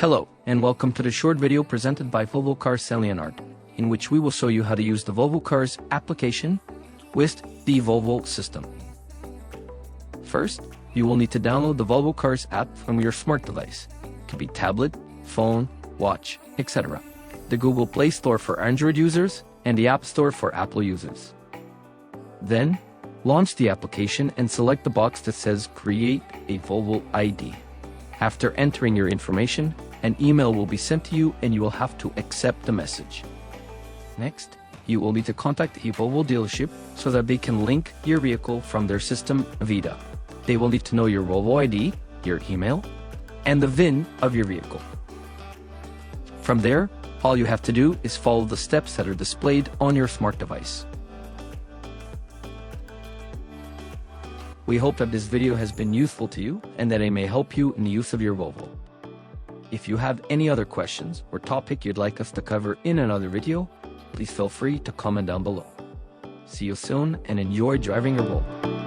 Hello, and welcome to the short video presented by Volvo Cars Saint-Léonard, in which we will show you how to use the Volvo Cars application with the Volvo system. First, you will need to download the Volvo Cars app from your smart device. It could be tablet, phone, watch, etc. The Google Play Store for Android users and the App Store for Apple users. Then, launch the application and select the box that says Create a Volvo ID. After entering your information, an email will be sent to you and you will have to accept the message. Next, you will need to contact a Volvo dealership so that they can link your vehicle from their system Vida. They will need to know your Volvo ID, your email, and the VIN of your vehicle. From there, all you have to do is follow the steps that are displayed on your smart device. We hope that this video has been useful to you and that it may help you in the use of your Volvo. If you have any other questions or topic you'd like us to cover in another video, please feel free to comment down below. See you soon and enjoy driving your Volvo.